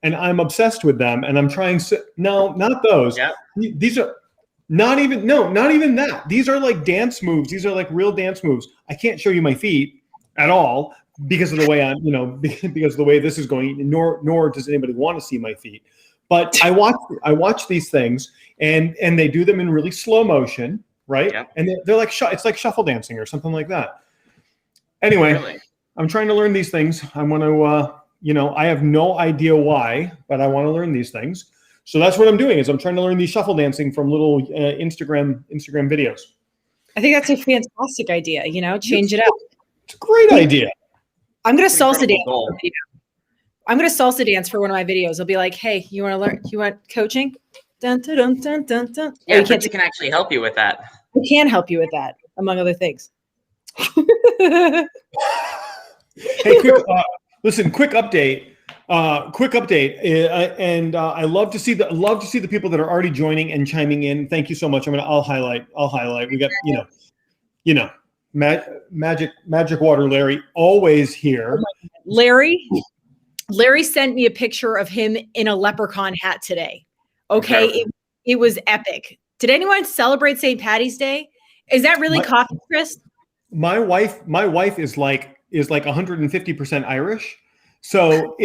and I'm obsessed with them. And I'm trying. No, not those. Yep. These are not even that. These are like dance moves. These are like real dance moves. I can't show you my feet at all because of the way because of the way this is going. Nor does anybody want to see my feet. But I watch these things, and they do them in really slow motion, right? Yep. And they're like it's like shuffle dancing or something like that. Anyway, Really? I'm trying to learn these things. I want to, I have no idea why, but I want to learn these things. So that's what I'm doing. Is I'm trying to learn these shuffle dancing from little Instagram videos. I think that's a fantastic idea. Change it up. It's a great idea. I'm gonna salsa dance. I'm gonna salsa dance for one of my videos. I'll be like, "Hey, you want to learn? You want coaching?" Dun, dun, dun, dun, dun, dun. Yeah, Bridget can actually help you with that. I can help you with that, among other things. Hey, quick update. And I love to see the people that are already joining and chiming in. Thank you so much. I'll highlight. We got Magic Water Larry always here. Larry sent me a picture of him in a leprechaun hat today. Okay, it was epic. Did anyone celebrate St. Patty's Day? Is that really coffee, Chris? My wife is like 150% Irish. So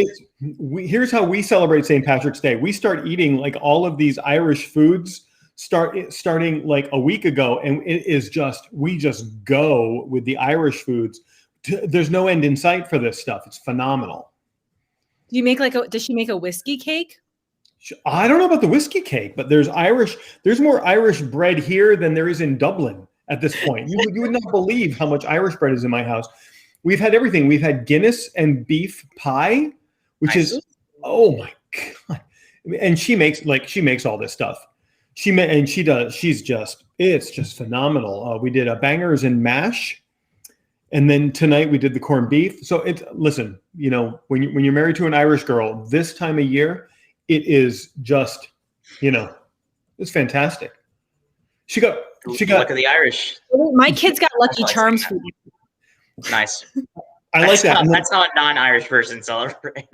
here's how we celebrate St. Patrick's Day. We start eating like all of these Irish foods starting like a week ago, and we just go with the Irish foods. There's no end in sight for this stuff. It's phenomenal. Do you make does she make a whiskey cake? I don't know about the whiskey cake, but there's more Irish bread here than there is in Dublin at this point. You would not believe how much Irish bread is in my house. We've had everything. We've had Guinness and beef pie, which is, oh my God. And she makes all this stuff. It's just phenomenal. We did a bangers and mash. And then tonight we did the corned beef. So listen, when you're married to an Irish girl this time of year, it is just, it's fantastic. She got look at the Irish. My kids got Lucky Charms for you. Nice. I like that. That's how a non-Irish person celebrates.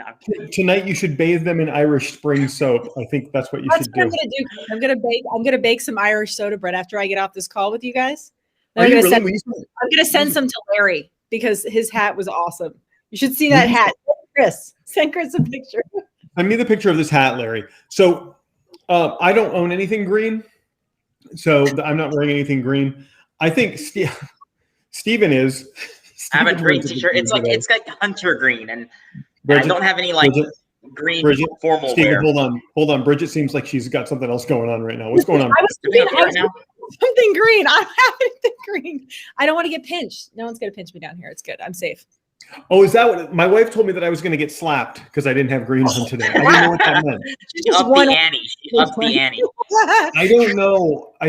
Tonight you should bathe them in Irish spring soap. I think that's what you should do. I'm gonna bake some Irish soda bread after I get off this call with you guys. I'm gonna send some to Larry because his hat was awesome. You should see that hat. Send Chris a picture. Send me the picture of this hat, Larry. So I don't own anything green, so I'm not wearing anything green. I think Steven is. I have a green t-shirt. It's like hunter green, and I don't have any green formal Steven, wear. hold on. Bridget seems like she's got something else going on right now. What's going on? Something green. I don't have anything green. I don't want to get pinched. No one's gonna pinch me down here. It's good. I'm safe. Oh, is that what my wife told me that I was going to get slapped because I didn't have green on today? I didn't know what that meant. Up the ante. I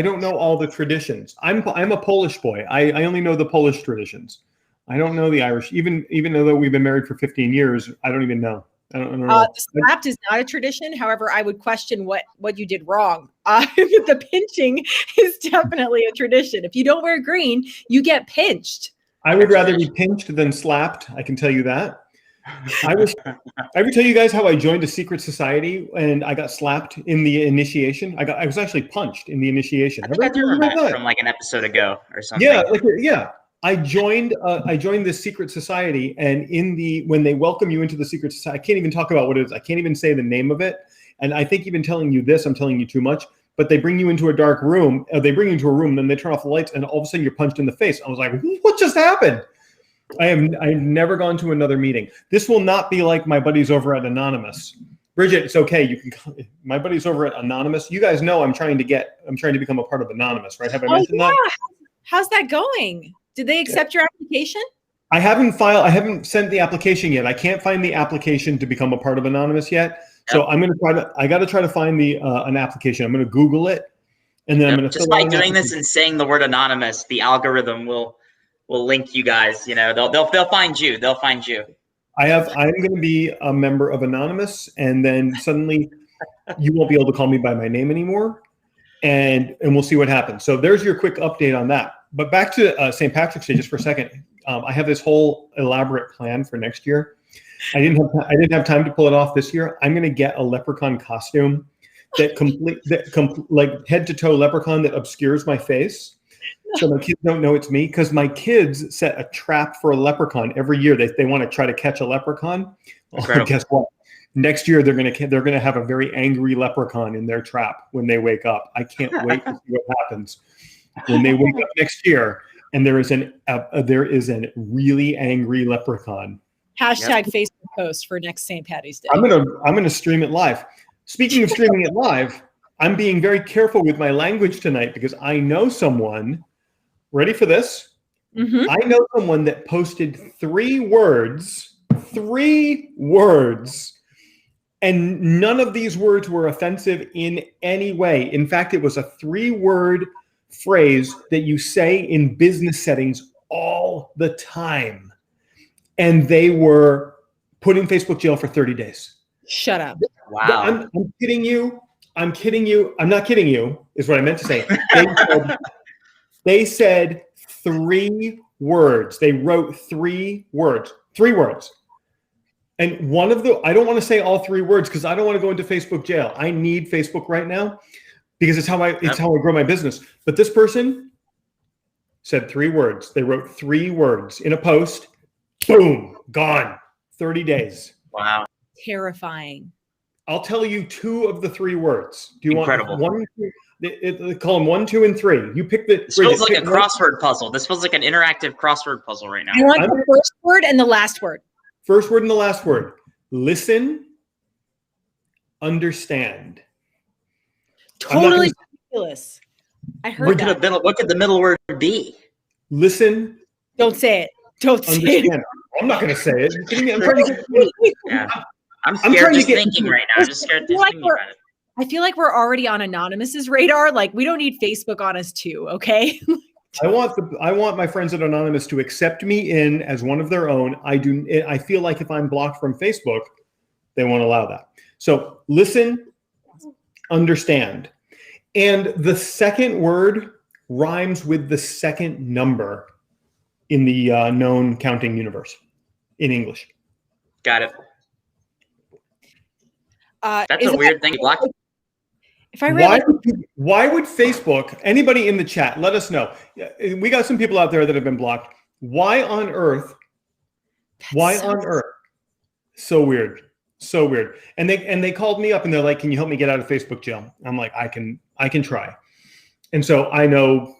don't know all the traditions. I'm a Polish boy. I only know the Polish traditions. I don't know the Irish. Even though we've been married for 15 years, I don't even know. I don't know. Slapped is not a tradition. However, I would question what you did wrong. The pinching is definitely a tradition. If you don't wear green, you get pinched. I would rather be pinched than slapped. I can tell you that. I ever tell you guys how I joined a secret society and I got slapped in the initiation? I was actually punched in the initiation. I think I do remember that from like an episode ago or something. Yeah. I joined this secret society, and when they welcome you into the secret society, I can't even talk about what it is. I can't even say the name of it. And I think even telling you this, I'm telling you too much. But they bring you into a dark room. They bring you into a room, then they turn off the lights, and all of a sudden you're punched in the face. I was like, what just happened? I've never gone to another meeting. This will not be like my buddies over at Anonymous. Bridget, it's okay. My buddies over at Anonymous. You guys know I'm trying to become a part of Anonymous, right? Have I mentioned that? How's that going? Did they accept your application? I haven't sent the application yet. I can't find the application to become a part of Anonymous yet. So I got to try to find an application. I'm going to Google it, and then I'm going to just by doing this and saying the word anonymous, the algorithm will link you guys. They'll find you. They'll find you. I'm going to be a member of Anonymous, and then suddenly you won't be able to call me by my name anymore, and we'll see what happens. So there's your quick update on that. But back to St. Patrick's Day just for a second. I have this whole elaborate plan for next year. I didn't have time to pull it off this year. I'm going to get a leprechaun costume like head to toe leprechaun that obscures my face. So my kids don't know it's me, because my kids set a trap for a leprechaun every year. They want to try to catch a leprechaun. Well, guess what? Next year they're gonna have a very angry leprechaun in their trap when they wake up. I can't wait to see what happens when they wake up next year and there is a really angry leprechaun. Hashtag Facebook post for next St. Patty's Day. I'm gonna stream it live. Speaking of streaming it live, I'm being very careful with my language tonight because I know someone. Ready for this? Mm-hmm. I know someone that posted 3 words, and none of these words were offensive in any way. In fact, it was a 3-word phrase that you say in business settings all the time. And they were put in Facebook jail for 30 days. Shut up. Wow. I'm kidding you. I'm not kidding you, is what I meant to say. They said 3 words. They wrote 3 words. 3 words. And one of I don't want to say all 3 words because I don't want to go into Facebook jail. I need Facebook right now because it's how I grow my business. But this person said 3 words. They wrote 3 words in a post. Boom, gone. 30 days. Wow. Terrifying. I'll tell you 2 of the 3 words. Do you Incredible. want 1, 2? They call them 1, 2, and 3. You pick the. This feels like a crossword puzzle. This feels like an interactive crossword puzzle right now. I want the first word and the last word. First word and the last word. Listen, understand. Totally ridiculous. I heard that. What could the middle word be? Listen. Don't say it. Don't say understand. it. I'm not going to say it. I'm trying to get. Yeah. I'm scared just thinking right now. I'm just scared just thinking about it. I feel like we're already on Anonymous's radar. Like, we don't need Facebook on us too, okay? I want my friends at Anonymous to accept me in as one of their own. I feel like if I'm blocked from Facebook, they won't allow that. So listen, understand. And the second word rhymes with the second number in the known counting universe in English. Got it. That's a weird thing. Block. If I read why would Facebook, anybody in the chat, let us know. We got some people out there that have been blocked. Why on earth? So weird. So weird. And they called me up and they're like, "Can you help me get out of Facebook jail?" I'm like, I can try. And so I know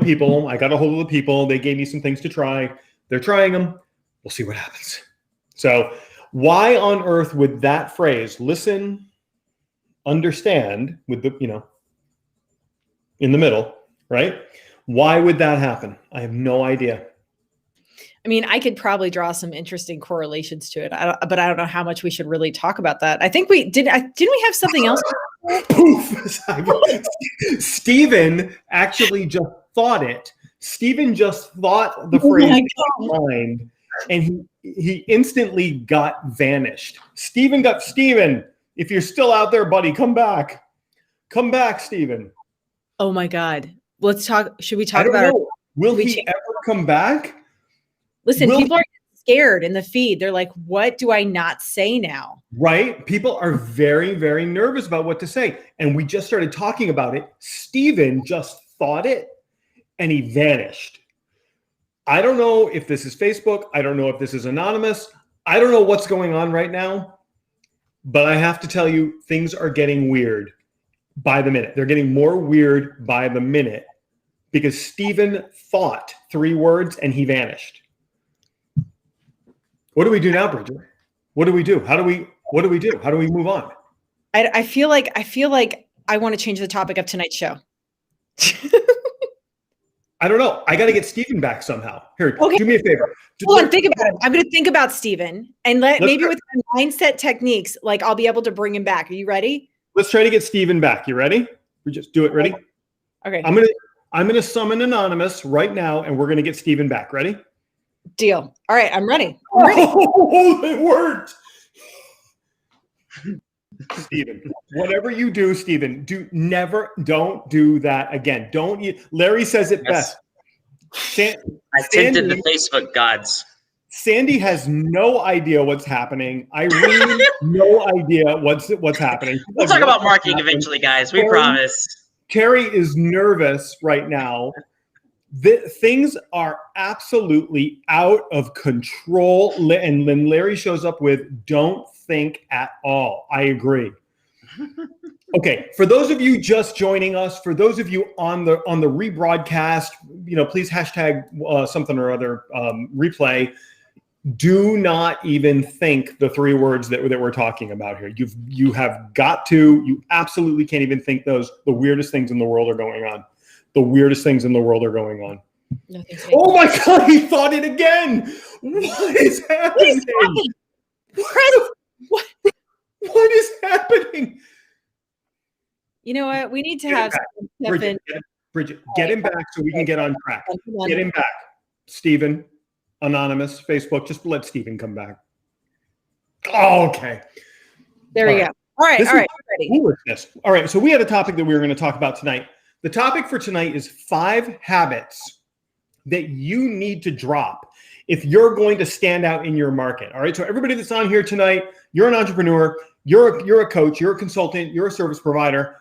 people. I got a hold of the people. They gave me some things to try. They're trying them. We'll see what happens. So why on earth would that phrase, listen, understand, with the, in the middle, right? Why would that happen? I have no idea. I mean, I could probably draw some interesting correlations to it, but I don't know how much we should really talk about that. I think didn't we have something else? Poof. Steven actually just thought it. Steven just thought the phrase in his mind, and he instantly got vanished. Steven, if you're still out there, buddy, come back. Come back, Steven. Oh my God. Let's talk. Should we talk about Will he ever come back? Listen, people are scared in the feed. They're like, what do I not say now? Right? People are very, very nervous about what to say. And we just started talking about it. Steven just thought it and he vanished. I don't know if this is Facebook. I don't know if this is Anonymous. I don't know what's going on right now. But I have to tell you, things are getting weird by the minute. They're getting more weird by the minute because Steven thought 3 words and he vanished. What do we do now, Bridget? What do we do? What do we do? How do we move on? I feel like I want to change the topic of tonight's show. I don't know. I got to get Steven back somehow. Here, okay. Do me a favor. Hold on, think about it. I'm going to think about Steven and maybe with mindset techniques, like I'll be able to bring him back. Are you ready? Let's try to get Steven back. You ready? We just do it. Ready? Okay. I'm gonna summon Anonymous right now, and we're gonna get Steven back. Ready? Deal. All right, I'm ready. Oh, it worked. Steven, whatever you do, Steven, don't do that again. Larry says it best. I tempted the Facebook gods. Sandy has no idea what's happening. Irene, no idea what's happening. We'll talk about marketing eventually, guys. We promise. Terry is nervous right now. Things are absolutely out of control. And when Larry shows up with "don't think at all," I agree. Okay, for those of you just joining us, for those of you on the rebroadcast, please hashtag something or other replay. Do not even think the 3 words that we're talking about here. You have got to. You absolutely can't even think those. The weirdest things in the world are going on. The weirdest things in the world are going on. Oh my God! He thought it again. What is happening? What is happening? You know what? We need to have Bridget, get him back so we can get on track. Get him back. Stephen, Anonymous, Facebook, just let Stephen come back. Oh, okay. There we go. All right. Ready. All right. So we had a topic that we were going to talk about tonight. The topic for tonight is 5 habits that you need to drop if you're going to stand out in your market. All right. So everybody that's on here tonight, you're an entrepreneur, you're a coach, you're a consultant, you're a service provider.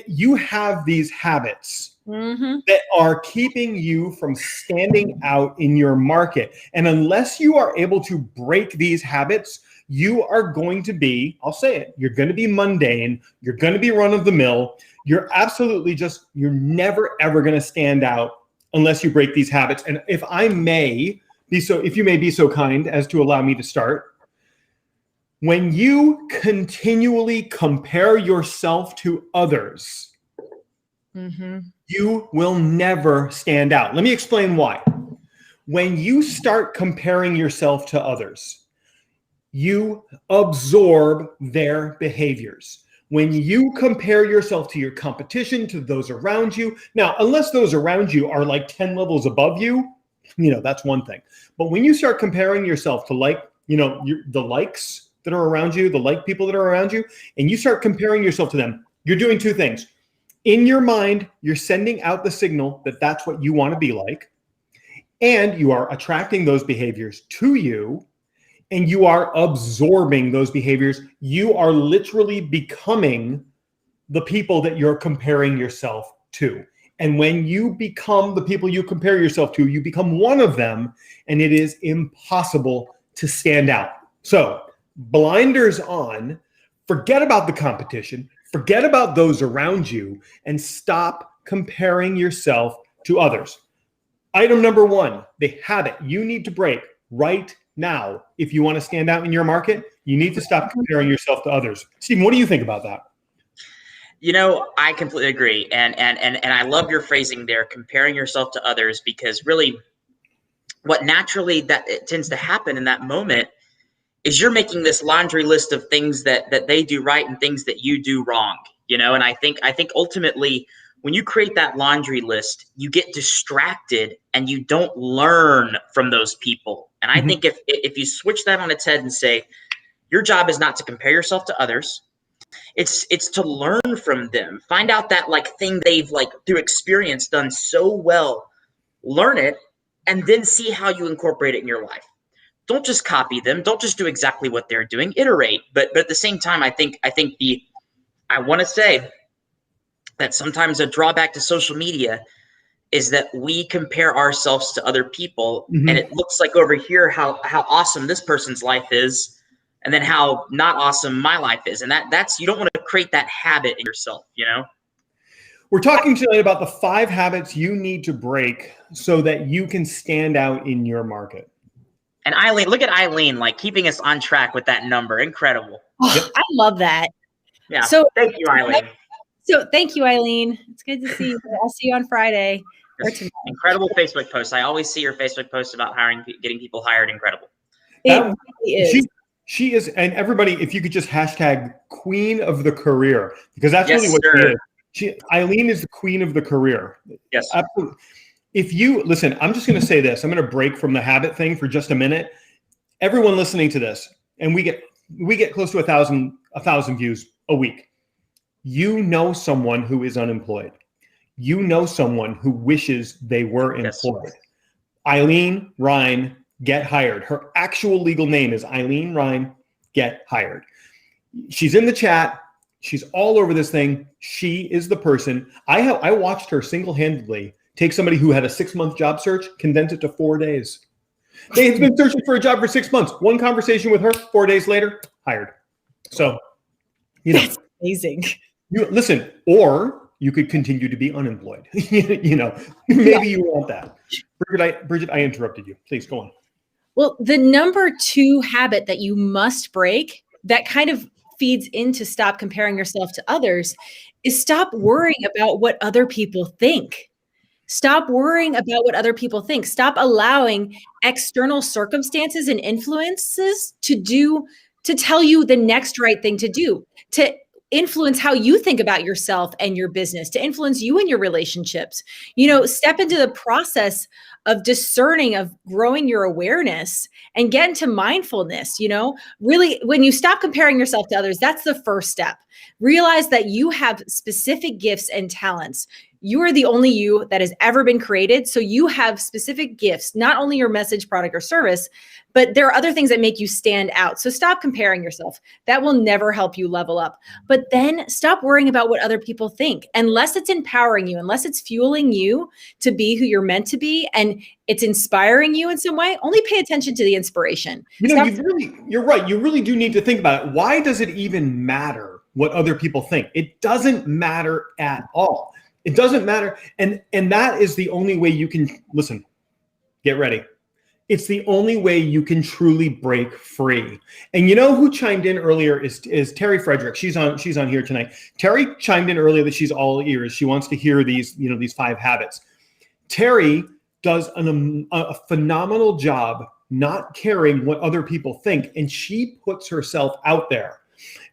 You have these habits that are keeping you from standing out in your market. And unless you are able to break these habits, you are going to be, I'll say it, you're going to be mundane. You're going to be run of the mill. You're never, ever going to stand out unless you break these habits. And if you may be so kind as to allow me to start, when you continually compare yourself to others, you will never stand out. Let me explain why. When you start comparing yourself to others, you absorb their behaviors. When you compare yourself to your competition, to those around you, now, unless those around you are like 10 levels above you, that's one thing. But when you start comparing yourself to the likes that are around you, the like people that are around you, and you start comparing yourself to them, you're doing 2 things. In your mind, you're sending out the signal that that's what you want to be like, and you are attracting those behaviors to you, and you are absorbing those behaviors. You are literally becoming the people that you're comparing yourself to. And when you become the people you compare yourself to, you become one of them, and it is impossible to stand out. So, blinders on, forget about the competition, forget about those around you, and stop comparing yourself to others. Item number 1, the habit you need to break right now. If you want to stand out in your market, you need to stop comparing yourself to others. Stephen, what do you think about that? I completely agree. And I love your phrasing there, comparing yourself to others, because really what naturally that it tends to happen in that moment is you're making this laundry list of things that they do right and things that you do wrong, and I think ultimately when you create that laundry list, you get distracted and you don't learn from those people. And I think if you switch that on its head and say, your job is not to compare yourself to others, it's to learn from them, find out that thing they've through experience done so well, learn it, and then see how you incorporate it in your life. Don't just copy them. Don't just do exactly what they're doing. Iterate. But at the same time, I want to say that sometimes a drawback to social media is that we compare ourselves to other people, and it looks like over here how awesome this person's life is, and then how not awesome my life is. And that's you don't want to create that habit in yourself, We're talking tonight about the 5 habits you need to break so that you can stand out in your market. And Eileen, look at Eileen, keeping us on track with that number. Incredible. Oh, I love that. Yeah. So thank you, Eileen. Thank you, Eileen. It's good to see you. I'll see you on Friday. Incredible Facebook post. I always see your Facebook posts about getting people hired. Incredible. It really is. She is, and everybody, if you could just hashtag Queen of the Career, because that's really what she is. Eileen is the Queen of the Career. Yes. Absolutely. If you listen, I'm just going to say this. I'm going to break from the habit thing for just a minute. Everyone listening to this, and we get close to 1,000 views a week. You know someone who is unemployed. You know someone who wishes they were employed. Yes. Eileen, Ryan, get hired. Her actual legal name is Eileen Ryan, get hired. She's in the chat. She's all over this thing. She is the person. I watched her single-handedly take somebody who had a 6-month job search, condense it to 4 days. They had been searching for a job for 6 months. One conversation with her, 4 days later, hired. So, That's amazing. You listen, or you could continue to be unemployed. Maybe you want that. Bridget, I interrupted you. Please go on. Well, the number 2 habit that you must break that kind of feeds into stop comparing yourself to others is stop worrying about what other people think. Stop worrying about what other people think. Stop allowing external circumstances and influences to tell you the next right thing to do, to influence how you think about yourself and your business, to influence you and your relationships. Step into the process of discerning, of growing your awareness and get into mindfulness. Really, when you stop comparing yourself to others, that's the first step. Realize that you have specific gifts and talents. You are the only you that has ever been created. So you have specific gifts, not only your message, product, or service, but there are other things that make you stand out. So stop comparing yourself. That will never help you level up. But then stop worrying about what other people think. Unless it's empowering you, unless it's fueling you to be who you're meant to be, and it's inspiring you in some way, only pay attention to the inspiration. You're right. You really do need to think about it. Why does it even matter what other people think? It doesn't matter at all. It doesn't matter. And that is the only way you can, listen, get ready. It's the only way you can truly break free. And you know who chimed in earlier is Terry Frederick. She's on here tonight. Terry chimed in earlier that she's all ears. She wants to hear these 5 habits. Terry does a phenomenal job not caring what other people think, and she puts herself out there.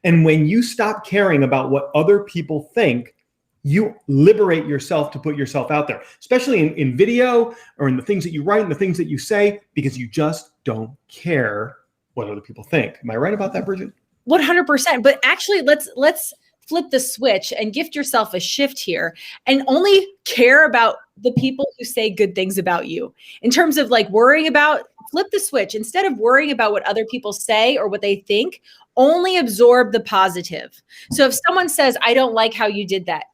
And when you stop caring about what other people think, you liberate yourself to put yourself out there, especially in video or in the things that you write and the things that you say, because you just don't care what other people think. Am I right about that, Bridget? 100%. But actually, let's flip the switch and gift yourself a shift here and only care about the people who say good things about you. In terms of worrying about, flip the switch. Instead of worrying about what other people say or what they think, only absorb the positive. So if someone says, I don't like how you did that,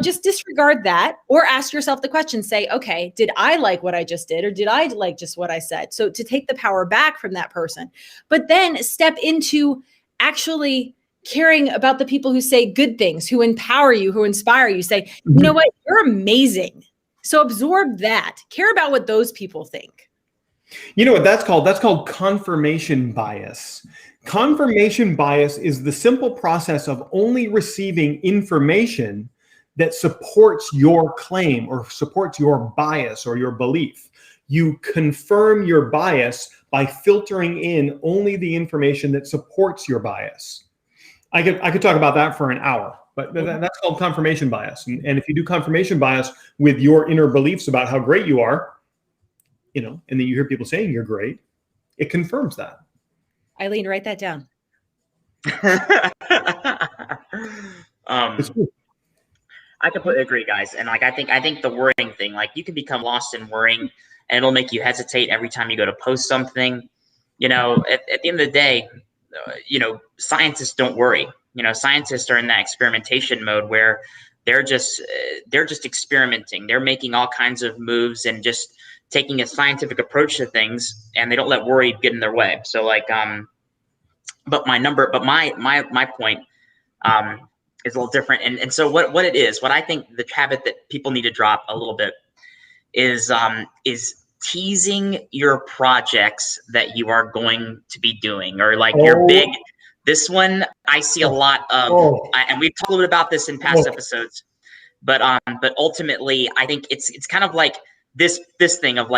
just disregard that, or ask yourself the question, say, okay, did I like what I just did? Or did I like just what I said? So to take the power back from that person, but then step into actually caring about the people who say good things, who empower you, who inspire you. Say, you know what, you're amazing. So absorb that. Care about what those people think. You know what that's called? That's called confirmation bias. Confirmation bias is the simple process of only receiving information that supports your claim or supports your bias or your belief. You confirm your bias by filtering in only the information that supports your bias. I could talk about that for an hour, but that's called confirmation bias. And if you do confirmation bias with your inner beliefs about how great you are, and then you hear people saying you're great, it confirms that. Eileen, write that down. I completely agree, guys. And I think the worrying thing, you can become lost in worrying, and it'll make you hesitate every time you go to post something. At the end of the day, scientists don't worry. Scientists are in that experimentation mode where they're just experimenting. They're making all kinds of moves and just taking a scientific approach to things, and they don't let worry get in their way. So but my point is a little different. And so what it is, what I think the habit that people need to drop a little bit is teasing your projects that you are going to be doing, or your big, this one I see a lot of, and we've talked a little bit about this in past episodes, but ultimately I think it's kind of like this thing of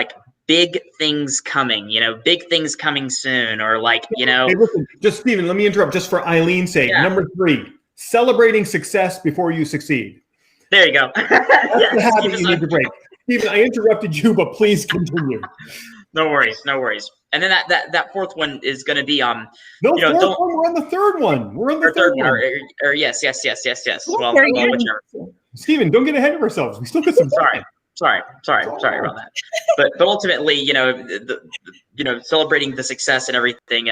big things coming, big things coming soon, or Hey, listen, just Stephen, let me interrupt just for Eileen's sake. Yeah. Number 3, celebrating success before you succeed. There you go. That's the habit you need to break. Stephen, I interrupted you, but please continue. No worries. And then that 4th one is going to be we're on the 3rd one. We're on the third one. Or yes. Well, Stephen, don't get ahead of ourselves. We still got some time. Sorry. Sorry about that. But ultimately, celebrating the success and everything,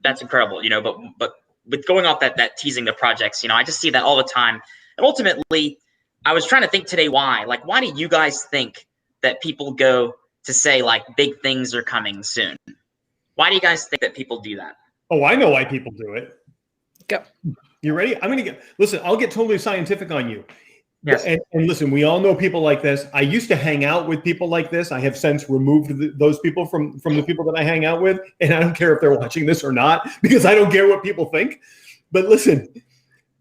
that's incredible, but with going off that teasing the projects, I just see that all the time. And ultimately, I was trying to think today, why do you guys think that people go to say like big things are coming soon? Why do you guys think that people do that? Oh, I know why people do it. Go. You ready? Listen, I'll get totally scientific on you. Yes. And listen, we all know people like this. I used to hang out with people like this. I have since removed those people from the people that I hang out with. And I don't care if they're watching this or not, because I don't care what people think. But listen,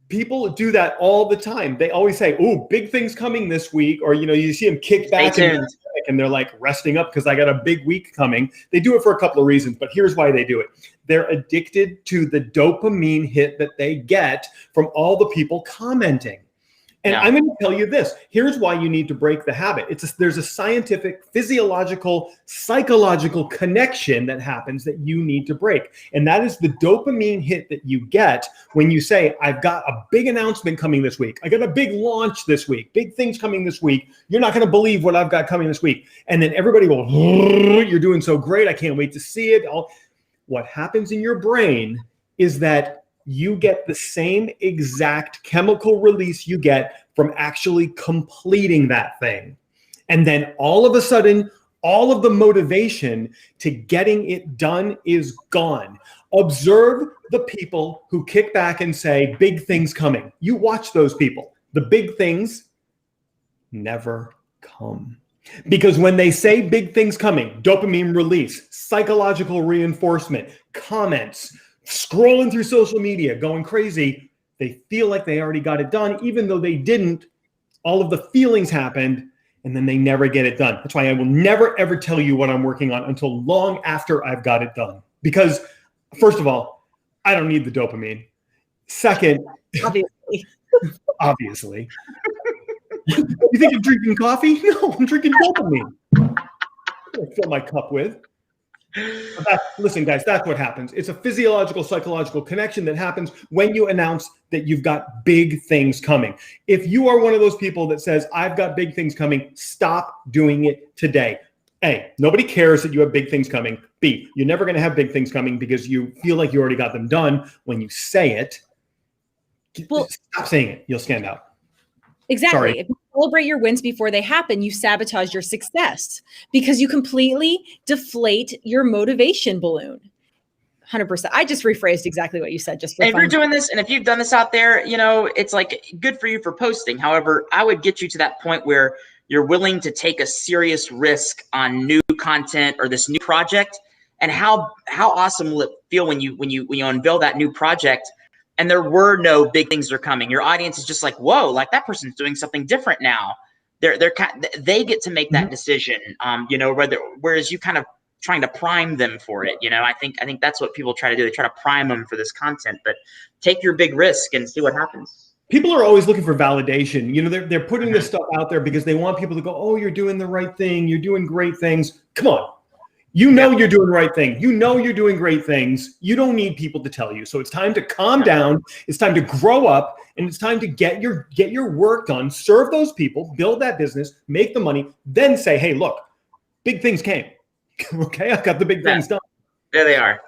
people do that all the time. They always say, oh, big things coming this week. Or, you see them kick back and they're like resting up because I got a big week coming. They do it for a couple of reasons, but here's why they do it. They're addicted to the dopamine hit that they get from all the people commenting. And I'm going to tell you this. Here's why you need to break the habit. There's a scientific, physiological, psychological connection that happens that you need to break. And that is the dopamine hit that you get when you say, I've got a big announcement coming this week. I got a big launch this week. Big things coming this week. You're not going to believe what I've got coming this week. And then everybody will, you're doing so great. I can't wait to see it. What happens in your brain is that you get the same exact chemical release you get from actually completing that thing. And then all of a sudden, all of the motivation to getting it done is gone. Observe the people who kick back and say, big things coming. You watch those people. The big things never come. Because when they say big things coming, dopamine release, psychological reinforcement, comments, scrolling through social media, going crazy, they feel like they already got it done, even though they didn't. All of the feelings happened, and then they never get it done. That's why I will never, ever tell you what I'm working on until long after I've got it done. Because, first of all, I don't need the dopamine. Second, obviously. You think I'm drinking coffee? No, I'm drinking dopamine. I fill my cup with. Listen, guys, that's what happens. It's a physiological, psychological connection that happens when you announce that you've got big things coming. If you are one of those people that says, I've got big things coming, stop doing it today. A, nobody cares that you have big things coming. B, you're never going to have big things coming because you feel like you already got them done. When you say it, stop saying it. You'll stand out. Exactly. Sorry. If you celebrate your wins before they happen, you sabotage your success because you completely deflate your motivation balloon. 100%. I just rephrased exactly what you said. Just for and if you're doing this, and if you've done this out there, it's like good for you for posting. However, I would get you to that point where you're willing to take a serious risk on new content or this new project. And how awesome will it feel when you unveil that new project and there were no big things are coming? Your audience is just like, whoa, like that person's doing something different now. They get to make that decision. Whereas you kind of trying to prime them for it. I think that's what people try to do. They try to prime them for this content, but take your big risk and see what happens. People are always looking for validation. They're putting this stuff out there because they want people to go, oh, you're doing the right thing. You're doing great things. Come on. You're doing the right thing. You're doing great things. You don't need people to tell you. So it's time to calm down. It's time to grow up, and it's time to get your work done, serve those people, build that business, make the money, then say, hey, look, big things came. Okay, I got the big things done. There they are.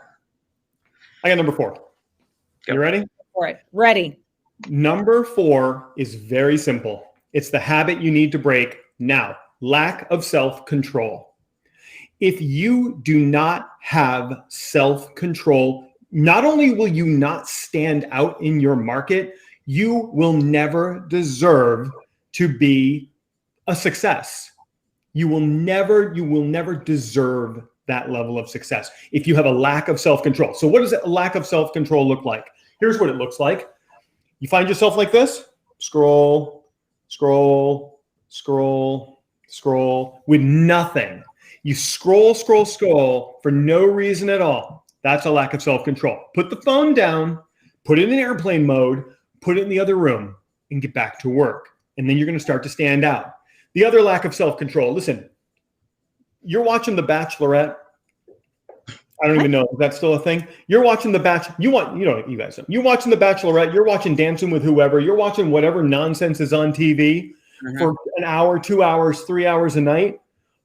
I got number 4. Go. You ready? All right, ready. Number 4 is very simple. It's the habit you need to break now. Lack of self-control. If you do not have self-control, not only will you not stand out in your market, you will never deserve to be a success. You will never deserve that level of success if you have a lack of self-control. So what does a lack of self-control look like? Here's what it looks like. You find yourself like this, scroll, scroll, scroll, scroll with nothing. You scroll for no reason at all. That's a lack of self-control. Put the phone down, put it in airplane mode, put it in the other room, and get back to work. And then you're going to start to stand out. The other lack of self-control, listen, you're watching The Bachelorette. I don't even know if that's still a thing. You're watching The Bachelor. You guys know. You're watching The Bachelorette. You're watching Dancing with Whoever. You're watching whatever nonsense is on TV. for an hour, 2 hours, 3 hours a night,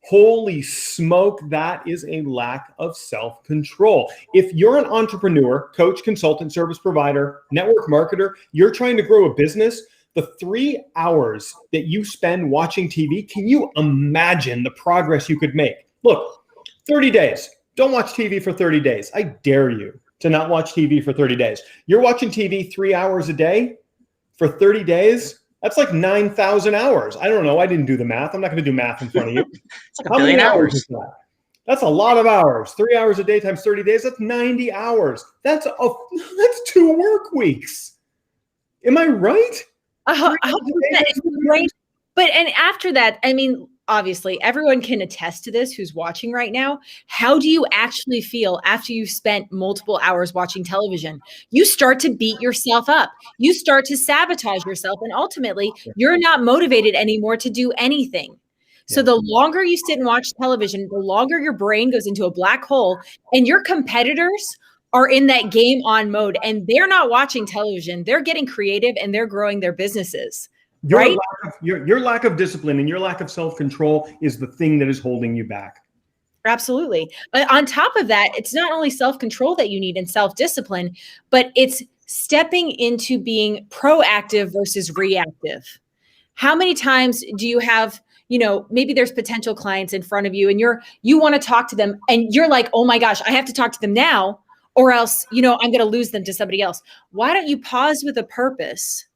holy smoke, that is a lack of self-control. If you're an entrepreneur, coach, consultant, service provider, network marketer, you're trying to grow a business, the 3 hours that you spend watching TV, can you imagine the progress you could make? Look, 30 days. Don't watch TV for 30 days. I dare you to not watch TV for 30 days. You're watching TV 3 hours a day for 30 days. That's like 9,000 hours. I don't know. I didn't do the math. I'm not going to do math in front of you. It's like a billion hours. Is that? That's a lot of hours. 3 hours a day times 30 days. That's 90 hours. That's 2 work weeks. Am I right? 100%. But and after that, I mean, obviously, everyone can attest to this who's watching right now. How do you actually feel after you've spent multiple hours watching television? You start to beat yourself up. You start to sabotage yourself. And ultimately, you're not motivated anymore to do anything. So the longer you sit and watch television, the longer your brain goes into a black hole, and your competitors are in that game on mode, and they're not watching television. They're getting creative and they're growing their businesses. Your lack of discipline and your lack of self-control is the thing that is holding you back. Absolutely. But on top of that, it's not only self-control that you need and self-discipline, but it's stepping into being proactive versus reactive. How many times do you have, maybe there's potential clients in front of you and you want to talk to them and you're like, oh my gosh, I have to talk to them now or else, I'm going to lose them to somebody else. Why don't you pause with a purpose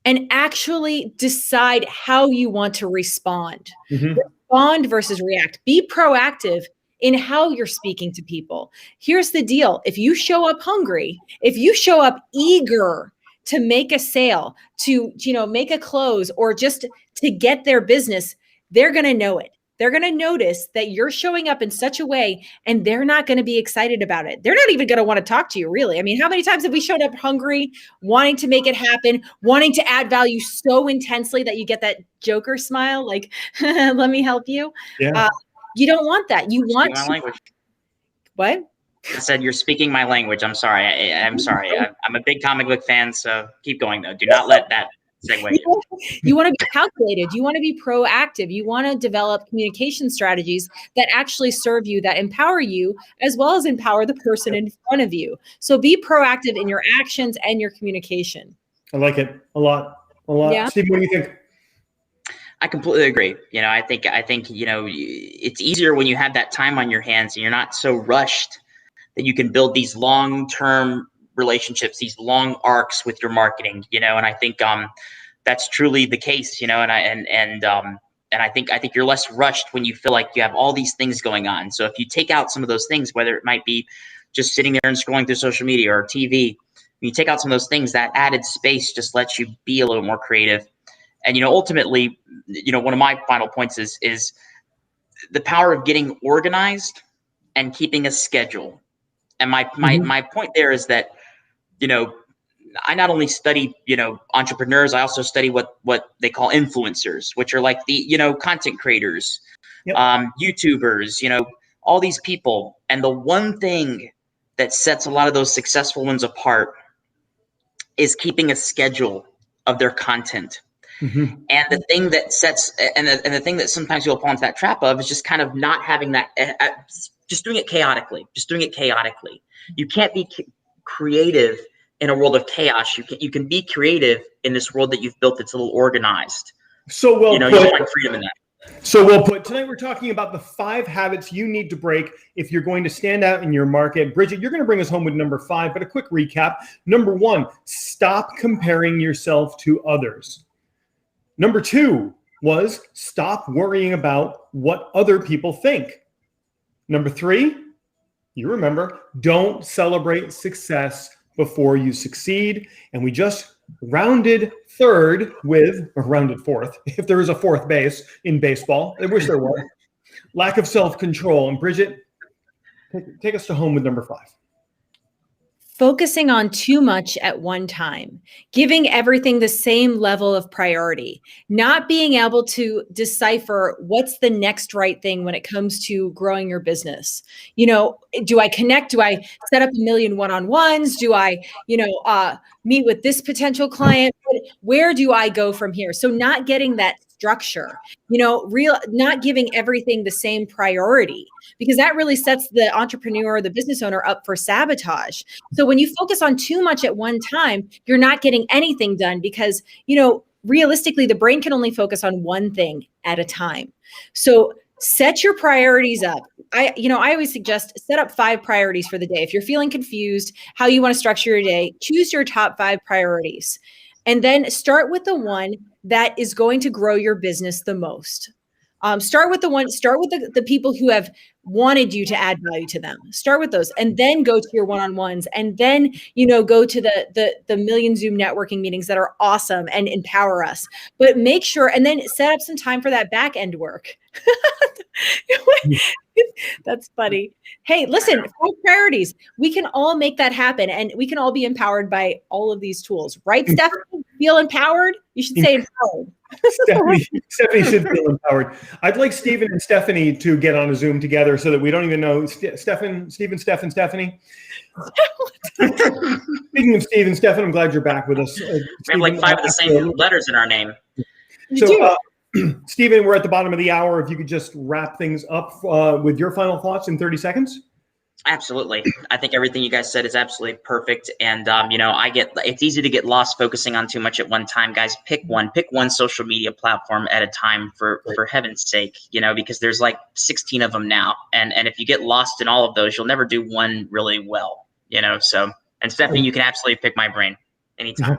and actually decide how you want to respond? Respond versus react. Be proactive in how you're speaking to people. Here's the deal. If you show up hungry, if you show up eager to make a sale, to, make a close, or just to get their business, they're going to know it. They're going to notice that you're showing up in such a way and they're not going to be excited about it. They're not even going to want to talk to you, really. I mean, how many times have we showed up hungry, wanting to make it happen, wanting to add value so intensely that you get that Joker smile, like, let me help you? Yeah. You don't want that. You want my language. What? I said, you're speaking my language. I'm sorry. I'm sorry. I'm a big comic book fan, so keep going, though. Do not let that segue. You want to be calculated. You want to be proactive. You want to develop communication strategies that actually serve you, that empower you, as well as empower the person in front of you. So be proactive in your actions and your communication. I like it a lot. Yeah. Steve, what do you think? I completely agree. I think it's easier when you have that time on your hands and you're not so rushed that you can build these long-term relationships, these long arcs with your marketing, and I think that's truly the case, and I think you're less rushed when you feel like you have all these things going on. So if you take out some of those things, whether it might be just sitting there and scrolling through social media or TV, when you take out some of those things, that added space just lets you be a little more creative. And ultimately, one of my final points is the power of getting organized and keeping a schedule. And my point there is that I not only study, entrepreneurs, I also study what they call influencers, which are like the, content creators, YouTubers, all these people. And the one thing that sets a lot of those successful ones apart is keeping a schedule of their content. And the thing that the thing that sometimes you'll fall into that trap of is just kind of not having that, just doing it chaotically. You can't be creative in a world of chaos. You can be creative in this world that you've built that's a little organized. So well put. You find freedom in that. So well put. Tonight we're talking about the 5 habits you need to break if you're going to stand out in your market. Bridget, you're going to bring us home with number 5, but a quick recap. Number 1, stop comparing yourself to others. Number 2 was stop worrying about what other people think. Number 3, you remember, don't celebrate success before you succeed. And we just rounded 4th, if there is a 4th base in baseball. I wish there was. Lack of self-control. And Bridget, take us to home with number 5. Focusing on too much at one time, giving everything the same level of priority, not being able to decipher what's the next right thing when it comes to growing your business. do I connect? Do I set up a million one-on-ones? Do I, meet with this potential client? Where do I go from here? So not getting that structure, not giving everything the same priority, because that really sets the entrepreneur, the business owner up for sabotage. So when you focus on too much at one time, you're not getting anything done because, realistically, the brain can only focus on one thing at a time. So set your priorities up. I always suggest set up 5 priorities for the day. If you're feeling confused how you want to structure your day, choose your top 5 priorities. And then start with the one that is going to grow your business the most. Start with the people who have wanted you to add value to them. Start with those, and then go to your one-on-ones, and then, go to the million Zoom networking meetings that are awesome and empower us. But make sure, and then set up some time for that back end work. That's funny. Hey, listen, 5 priorities. We can all make that happen, and we can all be empowered by all of these tools, right, Stephanie? Feel empowered? You should say empowered. Stephanie should feel empowered. I'd like Stephen and Stephanie to get on a Zoom together so that we don't even know Stephanie. Speaking of Stephen, I'm glad you're back with us. We have like 5 of the same letters in our name. So, Stephen, we're at the bottom of the hour. If you could just wrap things up with your final thoughts in 30 seconds. Absolutely. I think everything you guys said is absolutely perfect. And, it's easy to get lost focusing on too much at one time, guys. Pick one social media platform at a time for heaven's sake, because there's like 16 of them now. And if you get lost in all of those, you'll never do one really well, so, and Stephanie, you can absolutely pick my brain anytime.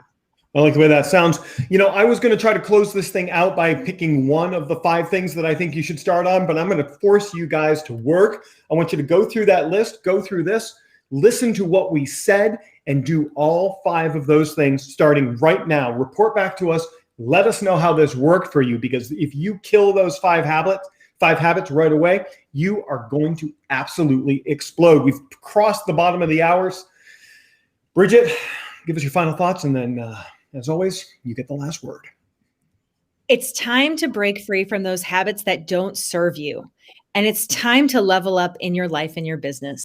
I like the way that sounds. I was going to try to close this thing out by picking one of the 5 things that I think you should start on, but I'm going to force you guys to work. I want you to go through that list, go through this, listen to what we said, and do all 5 of those things starting right now. Report back to us. Let us know how this worked for you, because if you kill those 5 habits right away, you are going to absolutely explode. We've crossed the bottom of the hours. Bridget, give us your final thoughts, and then as always, you get the last word. It's time to break free from those habits that don't serve you. And it's time to level up in your life and your business.